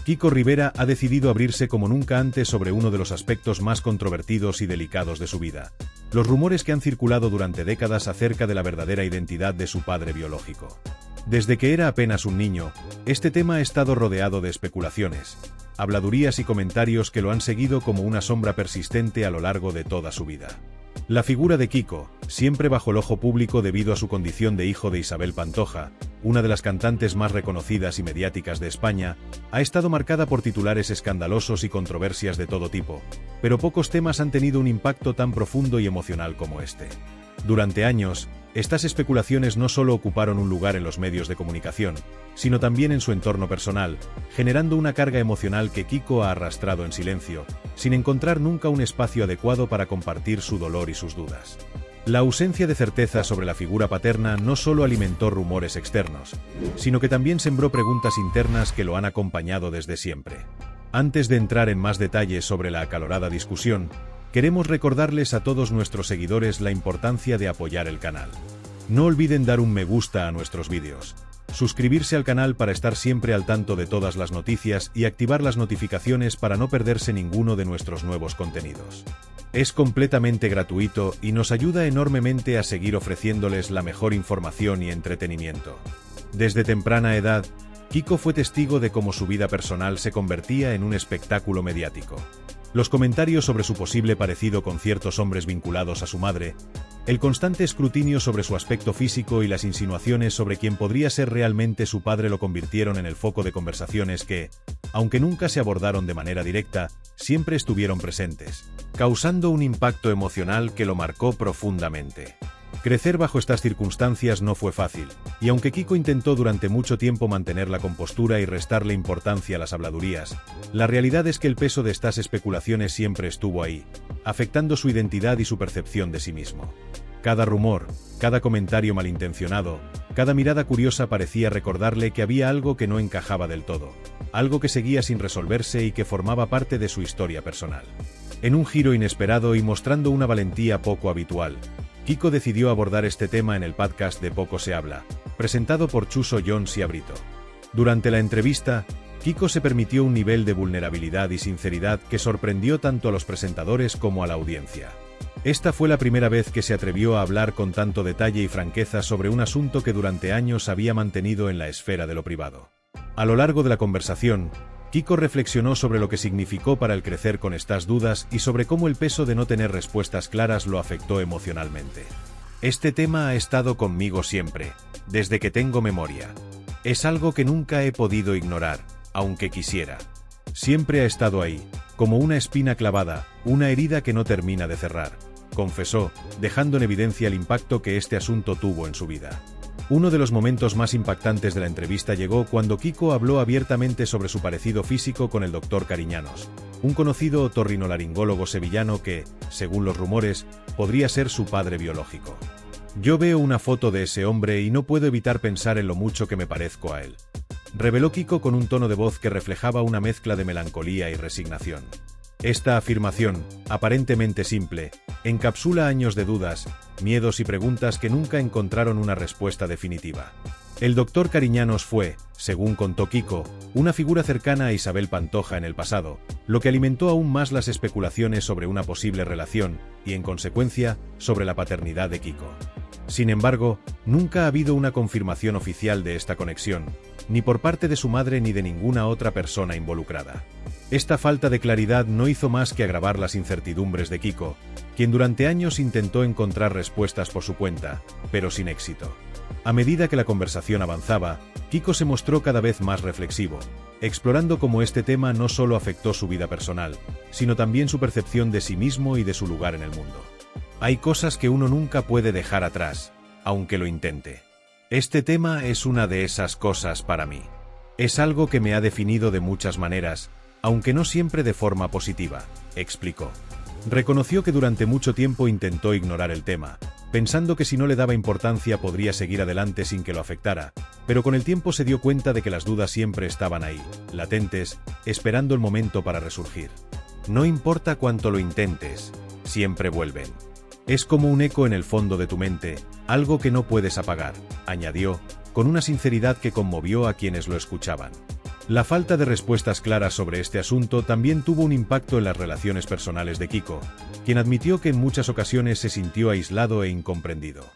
Kiko Rivera ha decidido abrirse como nunca antes sobre uno de los aspectos más controvertidos y delicados de su vida: los rumores que han circulado durante décadas acerca de la verdadera identidad de su padre biológico. Desde que era apenas un niño, este tema ha estado rodeado de especulaciones, habladurías y comentarios que lo han seguido como una sombra persistente a lo largo de toda su vida. La figura de Kiko, siempre bajo el ojo público debido a su condición de hijo de Isabel Pantoja, una de las cantantes más reconocidas y mediáticas de España, ha estado marcada por titulares escandalosos y controversias de todo tipo, pero pocos temas han tenido un impacto tan profundo y emocional como este. Durante años, estas especulaciones no solo ocuparon un lugar en los medios de comunicación, sino también en su entorno personal, generando una carga emocional que Kiko ha arrastrado en silencio, sin encontrar nunca un espacio adecuado para compartir su dolor y sus dudas. La ausencia de certeza sobre la figura paterna no solo alimentó rumores externos, sino que también sembró preguntas internas que lo han acompañado desde siempre. Antes de entrar en más detalles sobre la acalorada discusión, queremos recordarles a todos nuestros seguidores la importancia de apoyar el canal. No olviden dar un me gusta a nuestros vídeos, suscribirse al canal para estar siempre al tanto de todas las noticias y activar las notificaciones para no perderse ninguno de nuestros nuevos contenidos. Es completamente gratuito y nos ayuda enormemente a seguir ofreciéndoles la mejor información y entretenimiento. Desde temprana edad, Kiko fue testigo de cómo su vida personal se convertía en un espectáculo mediático. Los comentarios sobre su posible parecido con ciertos hombres vinculados a su madre, el constante escrutinio sobre su aspecto físico y las insinuaciones sobre quién podría ser realmente su padre lo convirtieron en el foco de conversaciones que, aunque nunca se abordaron de manera directa, siempre estuvieron presentes, causando un impacto emocional que lo marcó profundamente. Crecer bajo estas circunstancias no fue fácil, y aunque Kiko intentó durante mucho tiempo mantener la compostura y restarle importancia a las habladurías, la realidad es que el peso de estas especulaciones siempre estuvo ahí, afectando su identidad y su percepción de sí mismo. Cada rumor, cada comentario malintencionado, cada mirada curiosa parecía recordarle que había algo que no encajaba del todo, algo que seguía sin resolverse y que formaba parte de su historia personal. En un giro inesperado y mostrando una valentía poco habitual, Kiko decidió abordar este tema en el podcast de Poco se habla, presentado por Chuso Jones y Abrito. Durante la entrevista, Kiko se permitió un nivel de vulnerabilidad y sinceridad que sorprendió tanto a los presentadores como a la audiencia. Esta fue la primera vez que se atrevió a hablar con tanto detalle y franqueza sobre un asunto que durante años había mantenido en la esfera de lo privado. A lo largo de la conversación, Kiko reflexionó sobre lo que significó para él crecer con estas dudas y sobre cómo el peso de no tener respuestas claras lo afectó emocionalmente. Este tema ha estado conmigo siempre, desde que tengo memoria. Es algo que nunca he podido ignorar, aunque quisiera. Siempre ha estado ahí, como una espina clavada, una herida que no termina de cerrar, confesó, dejando en evidencia el impacto que este asunto tuvo en su vida. Uno de los momentos más impactantes de la entrevista llegó cuando Kiko habló abiertamente sobre su parecido físico con el Dr. Cariñanos, un conocido otorrinolaringólogo sevillano que, según los rumores, podría ser su padre biológico. Yo veo una foto de ese hombre y no puedo evitar pensar en lo mucho que me parezco a él, reveló Kiko con un tono de voz que reflejaba una mezcla de melancolía y resignación. Esta afirmación, aparentemente simple, encapsula años de dudas, miedos y preguntas que nunca encontraron una respuesta definitiva. El Dr. Cariñanos fue, según contó Kiko, una figura cercana a Isabel Pantoja en el pasado, lo que alimentó aún más las especulaciones sobre una posible relación y, en consecuencia, sobre la paternidad de Kiko. Sin embargo, nunca ha habido una confirmación oficial de esta conexión, ni por parte de su madre ni de ninguna otra persona involucrada. Esta falta de claridad no hizo más que agravar las incertidumbres de Kiko, quien durante años intentó encontrar respuestas por su cuenta, pero sin éxito. A medida que la conversación avanzaba, Kiko se mostró cada vez más reflexivo, explorando cómo este tema no solo afectó su vida personal, sino también su percepción de sí mismo y de su lugar en el mundo. Hay cosas que uno nunca puede dejar atrás, aunque lo intente. Este tema es una de esas cosas para mí. Es algo que me ha definido de muchas maneras, aunque no siempre de forma positiva, explicó. Reconoció que durante mucho tiempo intentó ignorar el tema, pensando que si no le daba importancia podría seguir adelante sin que lo afectara, pero con el tiempo se dio cuenta de que las dudas siempre estaban ahí, latentes, esperando el momento para resurgir. No importa cuánto lo intentes, siempre vuelven. Es como un eco en el fondo de tu mente, algo que no puedes apagar, añadió, con una sinceridad que conmovió a quienes lo escuchaban. La falta de respuestas claras sobre este asunto también tuvo un impacto en las relaciones personales de Kiko, quien admitió que en muchas ocasiones se sintió aislado e incomprendido.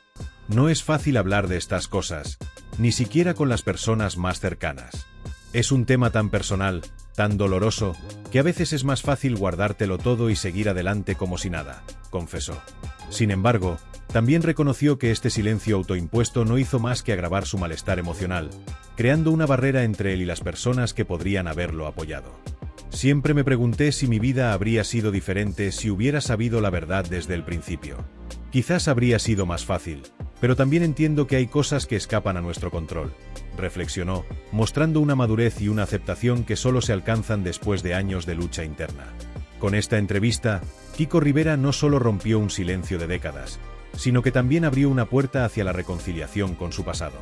No es fácil hablar de estas cosas, ni siquiera con las personas más cercanas. Es un tema tan personal, tan doloroso, que a veces es más fácil guardártelo todo y seguir adelante como si nada, confesó. Sin embargo, también reconoció que este silencio autoimpuesto no hizo más que agravar su malestar emocional, creando una barrera entre él y las personas que podrían haberlo apoyado. Siempre me pregunté si mi vida habría sido diferente si hubiera sabido la verdad desde el principio. Quizás habría sido más fácil, pero también entiendo que hay cosas que escapan a nuestro control, reflexionó, mostrando una madurez y una aceptación que solo se alcanzan después de años de lucha interna. Con esta entrevista, Kiko Rivera no solo rompió un silencio de décadas, sino que también abrió una puerta hacia la reconciliación con su pasado.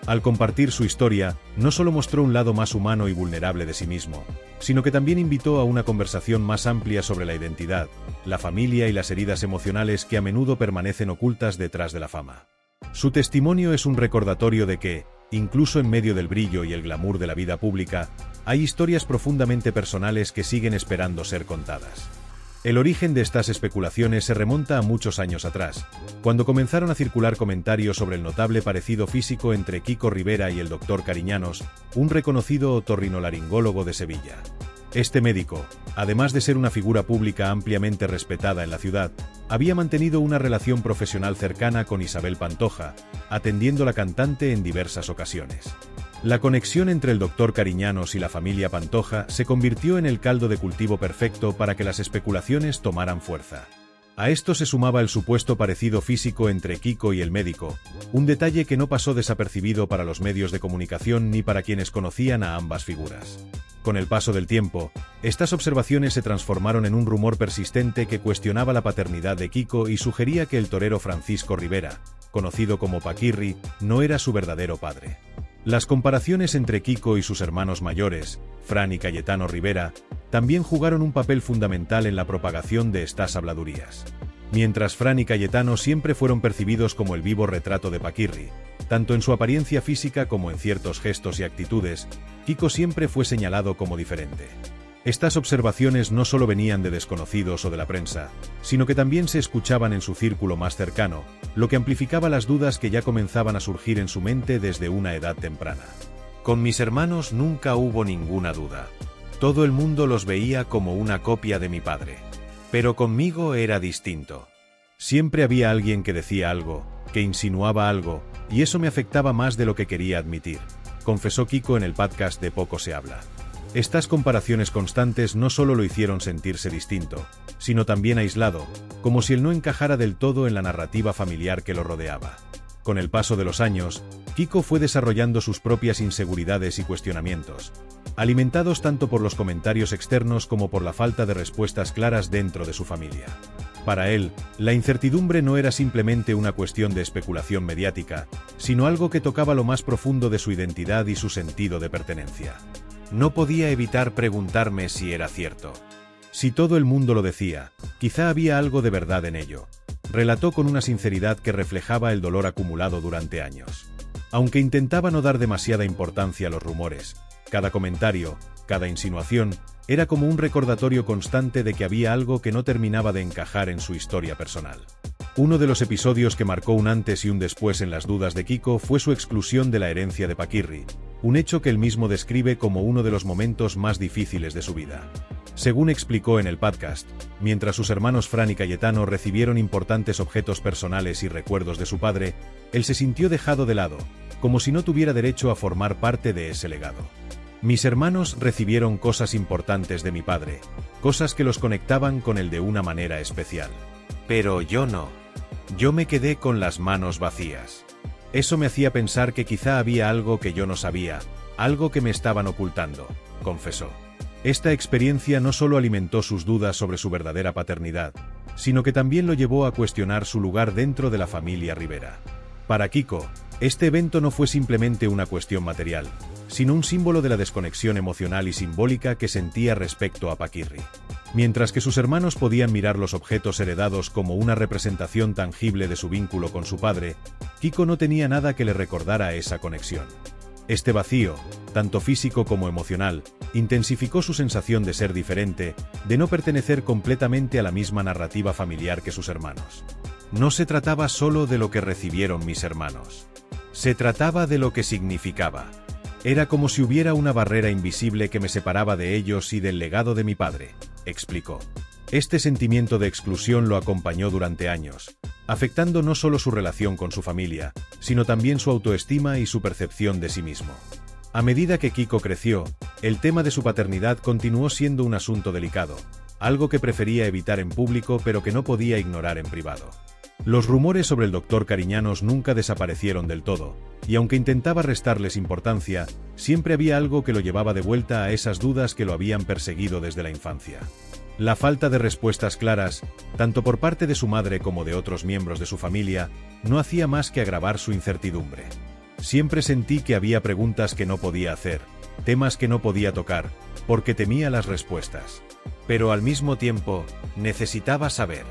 Al compartir su historia, no solo mostró un lado más humano y vulnerable de sí mismo, sino que también invitó a una conversación más amplia sobre la identidad, la familia y las heridas emocionales que a menudo permanecen ocultas detrás de la fama. Su testimonio es un recordatorio de que, incluso en medio del brillo y el glamour de la vida pública, hay historias profundamente personales que siguen esperando ser contadas. El origen de estas especulaciones se remonta a muchos años atrás, cuando comenzaron a circular comentarios sobre el notable parecido físico entre Kiko Rivera y el Dr. Cariñanos, un reconocido otorrinolaringólogo de Sevilla. Este médico, además de ser una figura pública ampliamente respetada en la ciudad, había mantenido una relación profesional cercana con Isabel Pantoja, atendiendo a la cantante en diversas ocasiones. La conexión entre el Dr. Cariñanos y la familia Pantoja se convirtió en el caldo de cultivo perfecto para que las especulaciones tomaran fuerza. A esto se sumaba el supuesto parecido físico entre Kiko y el médico, un detalle que no pasó desapercibido para los medios de comunicación ni para quienes conocían a ambas figuras. Con el paso del tiempo, estas observaciones se transformaron en un rumor persistente que cuestionaba la paternidad de Kiko y sugería que el torero Francisco Rivera, conocido como Paquirri, no era su verdadero padre. Las comparaciones entre Kiko y sus hermanos mayores, Fran y Cayetano Rivera, también jugaron un papel fundamental en la propagación de estas habladurías. Mientras Fran y Cayetano siempre fueron percibidos como el vivo retrato de Paquirri, tanto en su apariencia física como en ciertos gestos y actitudes, Kiko siempre fue señalado como diferente. Estas observaciones no solo venían de desconocidos o de la prensa, sino que también se escuchaban en su círculo más cercano, lo que amplificaba las dudas que ya comenzaban a surgir en su mente desde una edad temprana. Con mis hermanos nunca hubo ninguna duda. Todo el mundo los veía como una copia de mi padre. Pero conmigo era distinto. Siempre había alguien que decía algo, que insinuaba algo, y eso me afectaba más de lo que quería admitir, confesó Kiko en el podcast de Poco se habla. Estas comparaciones constantes no solo lo hicieron sentirse distinto, sino también aislado, como si él no encajara del todo en la narrativa familiar que lo rodeaba. Con el paso de los años, Kiko fue desarrollando sus propias inseguridades y cuestionamientos, alimentados tanto por los comentarios externos como por la falta de respuestas claras dentro de su familia. Para él, la incertidumbre no era simplemente una cuestión de especulación mediática, sino algo que tocaba lo más profundo de su identidad y su sentido de pertenencia. No podía evitar preguntarme si era cierto. Si todo el mundo lo decía, quizá había algo de verdad en ello, relató con una sinceridad que reflejaba el dolor acumulado durante años. Aunque intentaba no dar demasiada importancia a los rumores, cada comentario, cada insinuación, era como un recordatorio constante de que había algo que no terminaba de encajar en su historia personal. Uno de los episodios que marcó un antes y un después en las dudas de Kiko fue su exclusión de la herencia de Paquirri, un hecho que él mismo describe como uno de los momentos más difíciles de su vida. Según explicó en el podcast, mientras sus hermanos Fran y Cayetano recibieron importantes objetos personales y recuerdos de su padre, él se sintió dejado de lado, como si no tuviera derecho a formar parte de ese legado. Mis hermanos recibieron cosas importantes de mi padre, cosas que los conectaban con él de una manera especial. Pero yo no. Yo me quedé con las manos vacías. Eso me hacía pensar que quizá había algo que yo no sabía, algo que me estaban ocultando, confesó. Esta experiencia no solo alimentó sus dudas sobre su verdadera paternidad, sino que también lo llevó a cuestionar su lugar dentro de la familia Rivera. Para Kiko, este evento no fue simplemente una cuestión material, sino un símbolo de la desconexión emocional y simbólica que sentía respecto a Paquirri. Mientras que sus hermanos podían mirar los objetos heredados como una representación tangible de su vínculo con su padre, Kiko no tenía nada que le recordara esa conexión. Este vacío, tanto físico como emocional, intensificó su sensación de ser diferente, de no pertenecer completamente a la misma narrativa familiar que sus hermanos. No se trataba solo de lo que recibieron mis hermanos. Se trataba de lo que significaba. Era como si hubiera una barrera invisible que me separaba de ellos y del legado de mi padre, explicó. Este sentimiento de exclusión lo acompañó durante años, afectando no solo su relación con su familia, sino también su autoestima y su percepción de sí mismo. A medida que Kiko creció, el tema de su paternidad continuó siendo un asunto delicado, algo que prefería evitar en público pero que no podía ignorar en privado. Los rumores sobre el Dr. Cariñanos nunca desaparecieron del todo, y aunque intentaba restarles importancia, siempre había algo que lo llevaba de vuelta a esas dudas que lo habían perseguido desde la infancia. La falta de respuestas claras, tanto por parte de su madre como de otros miembros de su familia, no hacía más que agravar su incertidumbre. Siempre sentí que había preguntas que no podía hacer, temas que no podía tocar, porque temía las respuestas. Pero al mismo tiempo, necesitaba saber.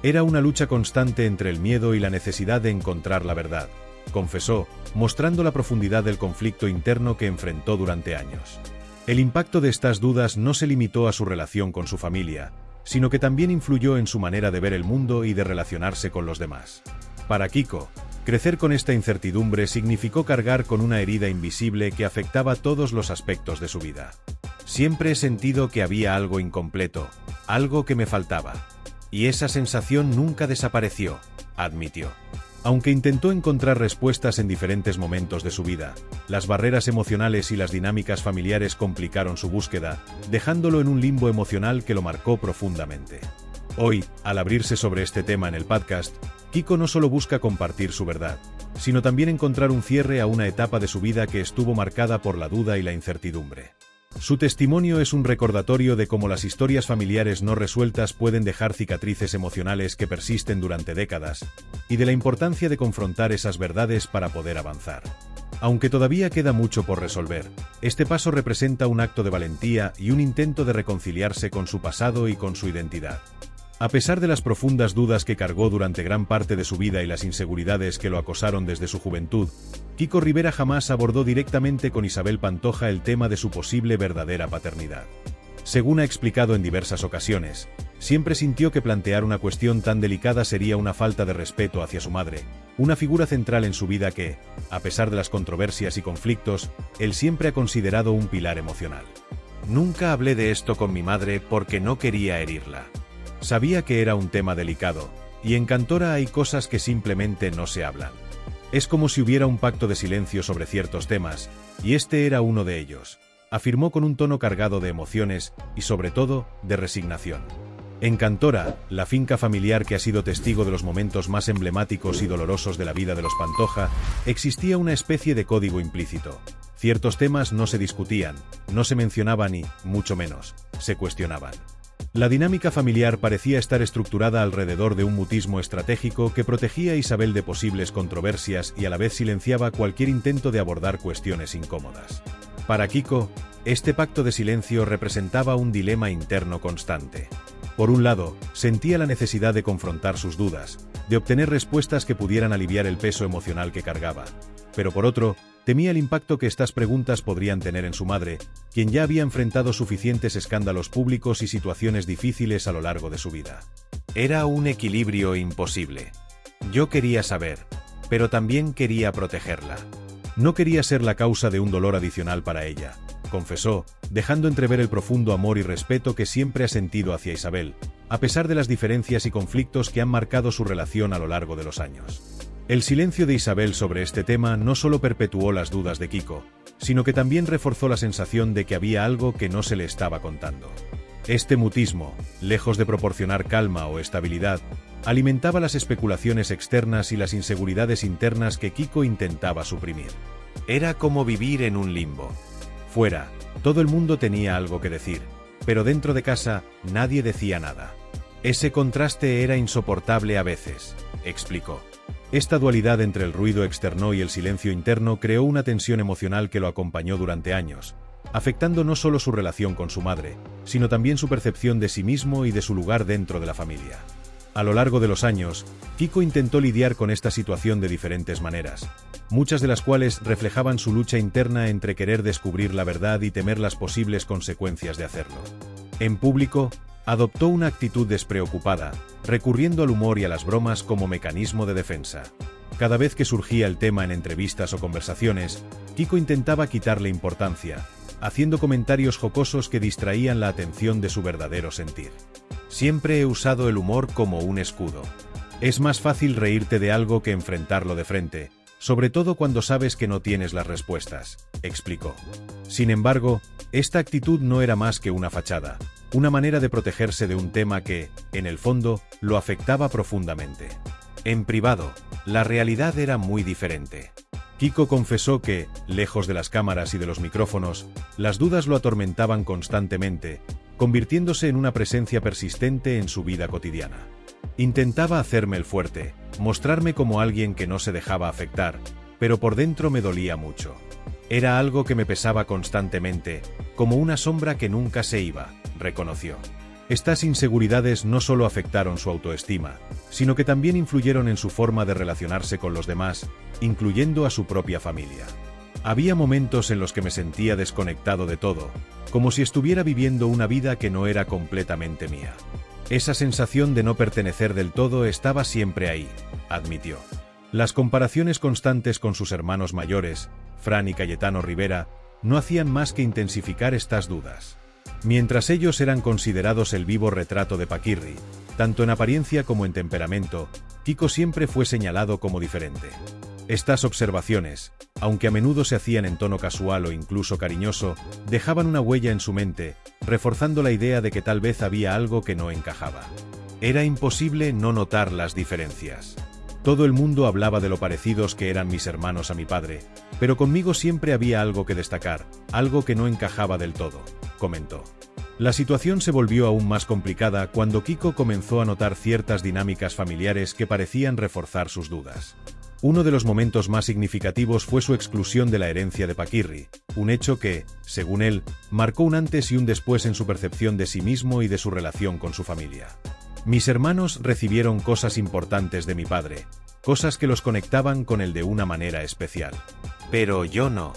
Era una lucha constante entre el miedo y la necesidad de encontrar la verdad, confesó, mostrando la profundidad del conflicto interno que enfrentó durante años. El impacto de estas dudas no se limitó a su relación con su familia, sino que también influyó en su manera de ver el mundo y de relacionarse con los demás. Para Kiko, crecer con esta incertidumbre significó cargar con una herida invisible que afectaba todos los aspectos de su vida. Siempre he sentido que había algo incompleto, algo que me faltaba. Y esa sensación nunca desapareció, admitió. Aunque intentó encontrar respuestas en diferentes momentos de su vida, las barreras emocionales y las dinámicas familiares complicaron su búsqueda, dejándolo en un limbo emocional que lo marcó profundamente. Hoy, al abrirse sobre este tema en el podcast, Kiko no solo busca compartir su verdad, sino también encontrar un cierre a una etapa de su vida que estuvo marcada por la duda y la incertidumbre. Su testimonio es un recordatorio de cómo las historias familiares no resueltas pueden dejar cicatrices emocionales que persisten durante décadas, y de la importancia de confrontar esas verdades para poder avanzar. Aunque todavía queda mucho por resolver, este paso representa un acto de valentía y un intento de reconciliarse con su pasado y con su identidad. A pesar de las profundas dudas que cargó durante gran parte de su vida y las inseguridades que lo acosaron desde su juventud, Kiko Rivera jamás abordó directamente con Isabel Pantoja el tema de su posible verdadera paternidad. Según ha explicado en diversas ocasiones, siempre sintió que plantear una cuestión tan delicada sería una falta de respeto hacia su madre, una figura central en su vida que, a pesar de las controversias y conflictos, él siempre ha considerado un pilar emocional. Nunca hablé de esto con mi madre porque no quería herirla. Sabía que era un tema delicado, y en Cantora hay cosas que simplemente no se hablan. Es como si hubiera un pacto de silencio sobre ciertos temas, y este era uno de ellos, afirmó con un tono cargado de emociones y sobre todo, de resignación. En Cantora, la finca familiar que ha sido testigo de los momentos más emblemáticos y dolorosos de la vida de los Pantoja, existía una especie de código implícito. Ciertos temas no se discutían, no se mencionaban y, mucho menos, se cuestionaban. La dinámica familiar parecía estar estructurada alrededor de un mutismo estratégico que protegía a Isabel de posibles controversias y a la vez silenciaba cualquier intento de abordar cuestiones incómodas. Para Kiko, este pacto de silencio representaba un dilema interno constante. Por un lado, sentía la necesidad de confrontar sus dudas, de obtener respuestas que pudieran aliviar el peso emocional que cargaba, pero por otro, temía el impacto que estas preguntas podrían tener en su madre, quien ya había enfrentado suficientes escándalos públicos y situaciones difíciles a lo largo de su vida. Era un equilibrio imposible. Yo quería saber, pero también quería protegerla. No quería ser la causa de un dolor adicional para ella, confesó, dejando entrever el profundo amor y respeto que siempre ha sentido hacia Isabel, a pesar de las diferencias y conflictos que han marcado su relación a lo largo de los años. El silencio de Isabel sobre este tema no solo perpetuó las dudas de Kiko, sino que también reforzó la sensación de que había algo que no se le estaba contando. Este mutismo, lejos de proporcionar calma o estabilidad, alimentaba las especulaciones externas y las inseguridades internas que Kiko intentaba suprimir. Era como vivir en un limbo. Fuera, todo el mundo tenía algo que decir, pero dentro de casa, nadie decía nada. Ese contraste era insoportable a veces, explicó. Esta dualidad entre el ruido externo y el silencio interno creó una tensión emocional que lo acompañó durante años, afectando no solo su relación con su madre, sino también su percepción de sí mismo y de su lugar dentro de la familia. A lo largo de los años, Kiko intentó lidiar con esta situación de diferentes maneras, muchas de las cuales reflejaban su lucha interna entre querer descubrir la verdad y temer las posibles consecuencias de hacerlo. En público, adoptó una actitud despreocupada, recurriendo al humor y a las bromas como mecanismo de defensa. Cada vez que surgía el tema en entrevistas o conversaciones, Kiko intentaba quitarle importancia, haciendo comentarios jocosos que distraían la atención de su verdadero sentir. Siempre he usado el humor como un escudo. Es más fácil reírte de algo que enfrentarlo de frente, sobre todo cuando sabes que no tienes las respuestas, explicó. Sin embargo, esta actitud no era más que una fachada, una manera de protegerse de un tema que, en el fondo, lo afectaba profundamente. En privado, la realidad era muy diferente. Kiko confesó que, lejos de las cámaras y de los micrófonos, las dudas lo atormentaban constantemente, convirtiéndose en una presencia persistente en su vida cotidiana. Intentaba hacerme el fuerte, mostrarme como alguien que no se dejaba afectar, pero por dentro me dolía mucho. Era algo que me pesaba constantemente, como una sombra que nunca se iba, reconoció. Estas inseguridades no solo afectaron su autoestima, sino que también influyeron en su forma de relacionarse con los demás, incluyendo a su propia familia. Había momentos en los que me sentía desconectado de todo, como si estuviera viviendo una vida que no era completamente mía. Esa sensación de no pertenecer del todo estaba siempre ahí, admitió. Las comparaciones constantes con sus hermanos mayores, Fran y Cayetano Rivera, no hacían más que intensificar estas dudas. Mientras ellos eran considerados el vivo retrato de Paquirri, tanto en apariencia como en temperamento, Kiko siempre fue señalado como diferente. Estas observaciones, aunque a menudo se hacían en tono casual o incluso cariñoso, dejaban una huella en su mente, reforzando la idea de que tal vez había algo que no encajaba. Era imposible no notar las diferencias. Todo el mundo hablaba de lo parecidos que eran mis hermanos a mi padre, pero conmigo siempre había algo que destacar, algo que no encajaba del todo, comentó. La situación se volvió aún más complicada cuando Kiko comenzó a notar ciertas dinámicas familiares que parecían reforzar sus dudas. Uno de los momentos más significativos fue su exclusión de la herencia de Paquirri, un hecho que, según él, marcó un antes y un después en su percepción de sí mismo y de su relación con su familia. Mis hermanos recibieron cosas importantes de mi padre, cosas que los conectaban con él de una manera especial. Pero yo no.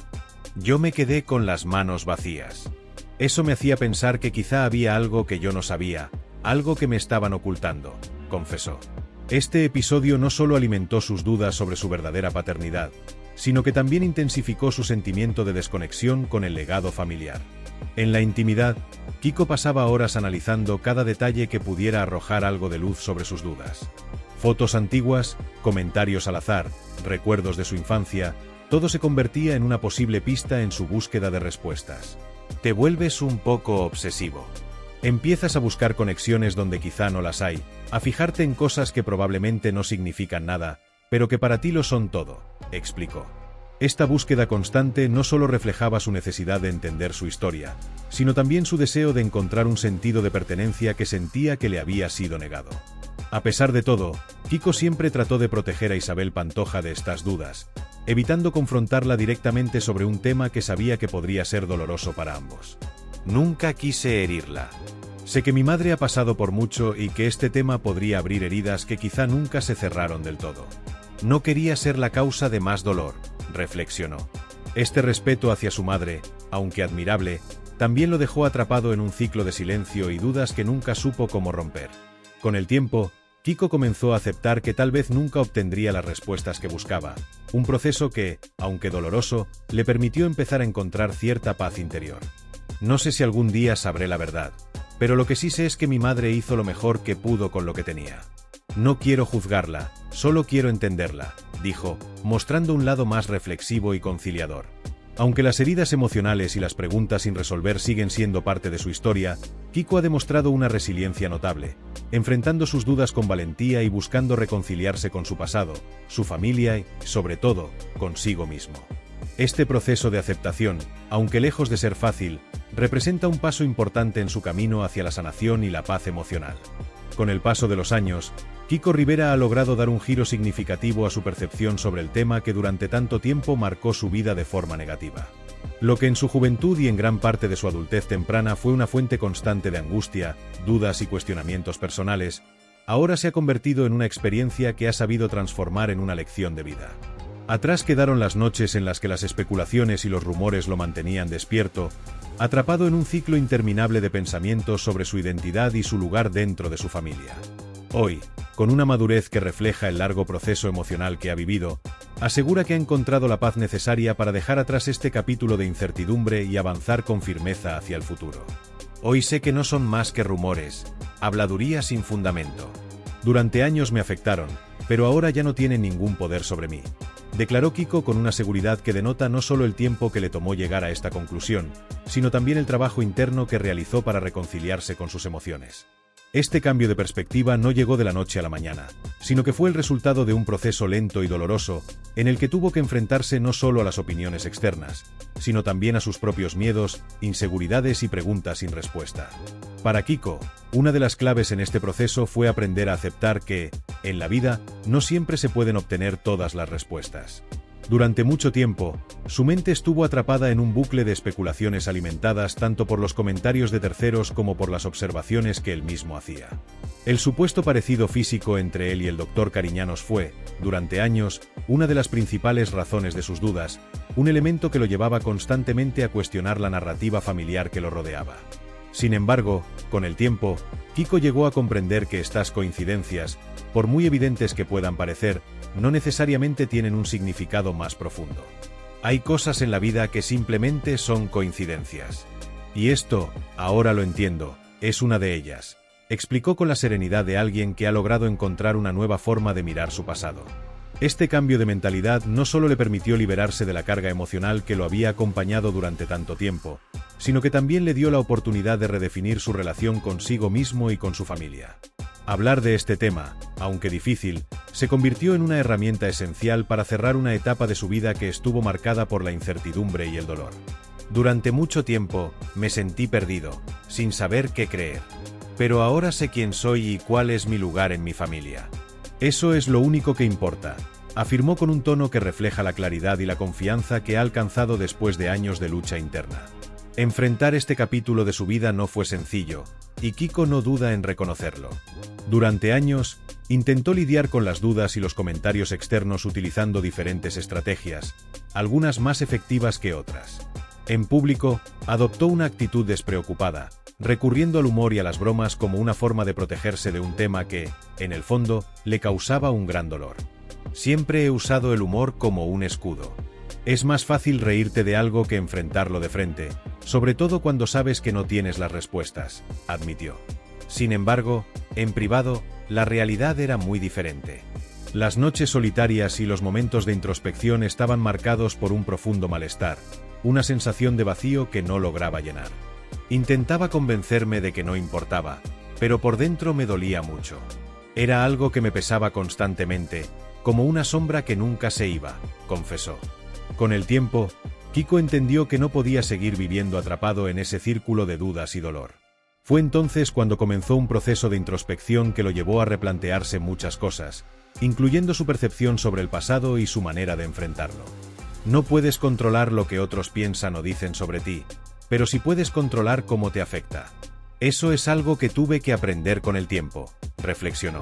Yo me quedé con las manos vacías. Eso me hacía pensar que quizá había algo que yo no sabía, algo que me estaban ocultando, confesó. Este episodio no solo alimentó sus dudas sobre su verdadera paternidad, sino que también intensificó su sentimiento de desconexión con el legado familiar. En la intimidad, Kiko pasaba horas analizando cada detalle que pudiera arrojar algo de luz sobre sus dudas. Fotos antiguas, comentarios al azar, recuerdos de su infancia, todo se convertía en una posible pista en su búsqueda de respuestas. Te vuelves un poco obsesivo. Empiezas a buscar conexiones donde quizá no las hay, a fijarte en cosas que probablemente no significan nada, pero que para ti lo son todo, explicó. Esta búsqueda constante no solo reflejaba su necesidad de entender su historia, sino también su deseo de encontrar un sentido de pertenencia que sentía que le había sido negado. A pesar de todo, Kiko siempre trató de proteger a Isabel Pantoja de estas dudas, evitando confrontarla directamente sobre un tema que sabía que podría ser doloroso para ambos. Nunca quise herirla. Sé que mi madre ha pasado por mucho y que este tema podría abrir heridas que quizá nunca se cerraron del todo. No quería ser la causa de más dolor, reflexionó. Este respeto hacia su madre, aunque admirable, también lo dejó atrapado en un ciclo de silencio y dudas que nunca supo cómo romper. Con el tiempo, Kiko comenzó a aceptar que tal vez nunca obtendría las respuestas que buscaba, un proceso que, aunque doloroso, le permitió empezar a encontrar cierta paz interior. No sé si algún día sabré la verdad, pero lo que sí sé es que mi madre hizo lo mejor que pudo con lo que tenía. No quiero juzgarla, solo quiero entenderla, dijo, mostrando un lado más reflexivo y conciliador. Aunque las heridas emocionales y las preguntas sin resolver siguen siendo parte de su historia, Kiko ha demostrado una resiliencia notable, enfrentando sus dudas con valentía y buscando reconciliarse con su pasado, su familia y, sobre todo, consigo mismo. Este proceso de aceptación, aunque lejos de ser fácil, representa un paso importante en su camino hacia la sanación y la paz emocional. Con el paso de los años, Kiko Rivera ha logrado dar un giro significativo a su percepción sobre el tema que durante tanto tiempo marcó su vida de forma negativa. Lo que en su juventud y en gran parte de su adultez temprana fue una fuente constante de angustia, dudas y cuestionamientos personales, ahora se ha convertido en una experiencia que ha sabido transformar en una lección de vida. Atrás quedaron las noches en las que las especulaciones y los rumores lo mantenían despierto, atrapado en un ciclo interminable de pensamientos sobre su identidad y su lugar dentro de su familia. Hoy, con una madurez que refleja el largo proceso emocional que ha vivido, asegura que ha encontrado la paz necesaria para dejar atrás este capítulo de incertidumbre y avanzar con firmeza hacia el futuro. Hoy sé que no son más que rumores, habladurías sin fundamento. Durante años me afectaron, pero ahora ya no tienen ningún poder sobre mí, declaró Kiko con una seguridad que denota no solo el tiempo que le tomó llegar a esta conclusión, sino también el trabajo interno que realizó para reconciliarse con sus emociones. Este cambio de perspectiva no llegó de la noche a la mañana, sino que fue el resultado de un proceso lento y doloroso, en el que tuvo que enfrentarse no solo a las opiniones externas, sino también a sus propios miedos, inseguridades y preguntas sin respuesta. Para Kiko, una de las claves en este proceso fue aprender a aceptar que, en la vida, no siempre se pueden obtener todas las respuestas. Durante mucho tiempo, su mente estuvo atrapada en un bucle de especulaciones alimentadas tanto por los comentarios de terceros como por las observaciones que él mismo hacía. El supuesto parecido físico entre él y el doctor Cariñanos fue, durante años, una de las principales razones de sus dudas, un elemento que lo llevaba constantemente a cuestionar la narrativa familiar que lo rodeaba. Sin embargo, con el tiempo, Kiko llegó a comprender que estas coincidencias, por muy evidentes que puedan parecer, no necesariamente tienen un significado más profundo. Hay cosas en la vida que simplemente son coincidencias. Y esto, ahora lo entiendo, es una de ellas, explicó con la serenidad de alguien que ha logrado encontrar una nueva forma de mirar su pasado. Este cambio de mentalidad no solo le permitió liberarse de la carga emocional que lo había acompañado durante tanto tiempo, sino que también le dio la oportunidad de redefinir su relación consigo mismo y con su familia. Hablar de este tema, aunque difícil, se convirtió en una herramienta esencial para cerrar una etapa de su vida que estuvo marcada por la incertidumbre y el dolor. Durante mucho tiempo, me sentí perdido, sin saber qué creer. Pero ahora sé quién soy y cuál es mi lugar en mi familia. Eso es lo único que importa, afirmó con un tono que refleja la claridad y la confianza que ha alcanzado después de años de lucha interna. Enfrentar este capítulo de su vida no fue sencillo, y Kiko no duda en reconocerlo. Durante años, intentó lidiar con las dudas y los comentarios externos utilizando diferentes estrategias, algunas más efectivas que otras. En público, adoptó una actitud despreocupada, recurriendo al humor y a las bromas como una forma de protegerse de un tema que, en el fondo, le causaba un gran dolor. Siempre he usado el humor como un escudo. Es más fácil reírte de algo que enfrentarlo de frente, sobre todo cuando sabes que no tienes las respuestas, admitió. Sin embargo, en privado, la realidad era muy diferente. Las noches solitarias y los momentos de introspección estaban marcados por un profundo malestar, una sensación de vacío que no lograba llenar. Intentaba convencerme de que no importaba, pero por dentro me dolía mucho. Era algo que me pesaba constantemente, como una sombra que nunca se iba, confesó. Con el tiempo, Kiko entendió que no podía seguir viviendo atrapado en ese círculo de dudas y dolor. Fue entonces cuando comenzó un proceso de introspección que lo llevó a replantearse muchas cosas, incluyendo su percepción sobre el pasado y su manera de enfrentarlo. No puedes controlar lo que otros piensan o dicen sobre ti, pero sí puedes controlar cómo te afecta. Eso es algo que tuve que aprender con el tiempo, reflexionó.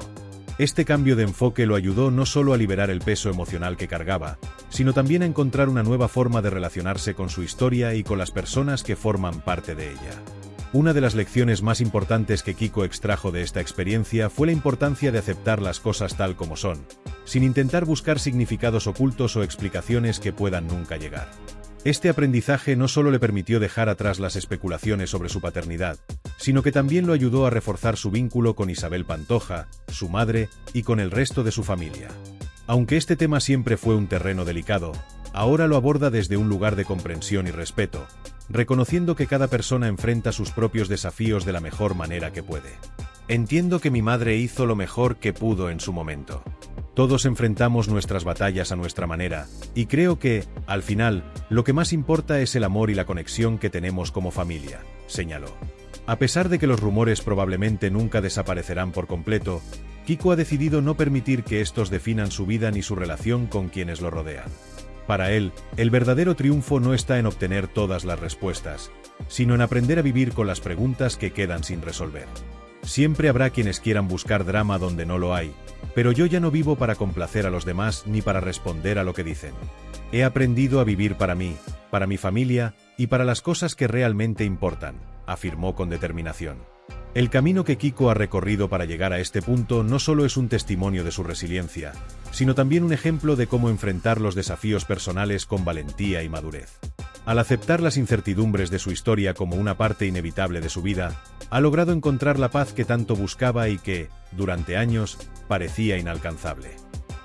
Este cambio de enfoque lo ayudó no solo a liberar el peso emocional que cargaba, sino también a encontrar una nueva forma de relacionarse con su historia y con las personas que forman parte de ella. Una de las lecciones más importantes que Kiko extrajo de esta experiencia fue la importancia de aceptar las cosas tal como son, sin intentar buscar significados ocultos o explicaciones que puedan nunca llegar. Este aprendizaje no solo le permitió dejar atrás las especulaciones sobre su paternidad, sino que también lo ayudó a reforzar su vínculo con Isabel Pantoja, su madre, y con el resto de su familia. Aunque este tema siempre fue un terreno delicado, ahora lo aborda desde un lugar de comprensión y respeto, reconociendo que cada persona enfrenta sus propios desafíos de la mejor manera que puede. Entiendo que mi madre hizo lo mejor que pudo en su momento. Todos enfrentamos nuestras batallas a nuestra manera, y creo que, al final, lo que más importa es el amor y la conexión que tenemos como familia, señaló. A pesar de que los rumores probablemente nunca desaparecerán por completo, Kiko ha decidido no permitir que estos definan su vida ni su relación con quienes lo rodean. Para él, el verdadero triunfo no está en obtener todas las respuestas, sino en aprender a vivir con las preguntas que quedan sin resolver. Siempre habrá quienes quieran buscar drama donde no lo hay, pero yo ya no vivo para complacer a los demás ni para responder a lo que dicen. He aprendido a vivir para mí, para mi familia y para las cosas que realmente importan, afirmó con determinación. El camino que Kiko ha recorrido para llegar a este punto no solo es un testimonio de su resiliencia, sino también un ejemplo de cómo enfrentar los desafíos personales con valentía y madurez. Al aceptar las incertidumbres de su historia como una parte inevitable de su vida, ha logrado encontrar la paz que tanto buscaba y que, durante años, parecía inalcanzable.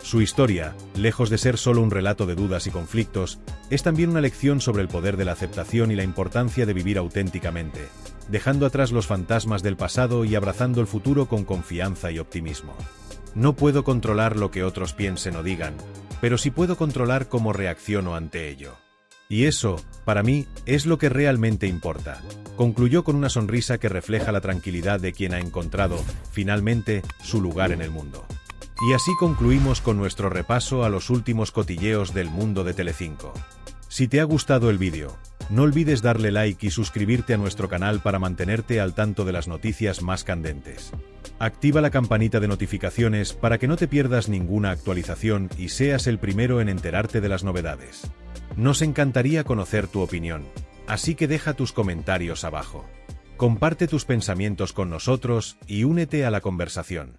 Su historia, lejos de ser solo un relato de dudas y conflictos, es también una lección sobre el poder de la aceptación y la importancia de vivir auténticamente, dejando atrás los fantasmas del pasado y abrazando el futuro con confianza y optimismo. No puedo controlar lo que otros piensen o digan, pero sí puedo controlar cómo reacciono ante ello. Y eso, para mí, es lo que realmente importa, concluyó con una sonrisa que refleja la tranquilidad de quien ha encontrado, finalmente, su lugar en el mundo. Y así concluimos con nuestro repaso a los últimos cotilleos del mundo de Telecinco. Si te ha gustado el vídeo, no olvides darle like y suscribirte a nuestro canal para mantenerte al tanto de las noticias más candentes. Activa la campanita de notificaciones para que no te pierdas ninguna actualización y seas el primero en enterarte de las novedades. Nos encantaría conocer tu opinión, así que deja tus comentarios abajo. Comparte tus pensamientos con nosotros y únete a la conversación.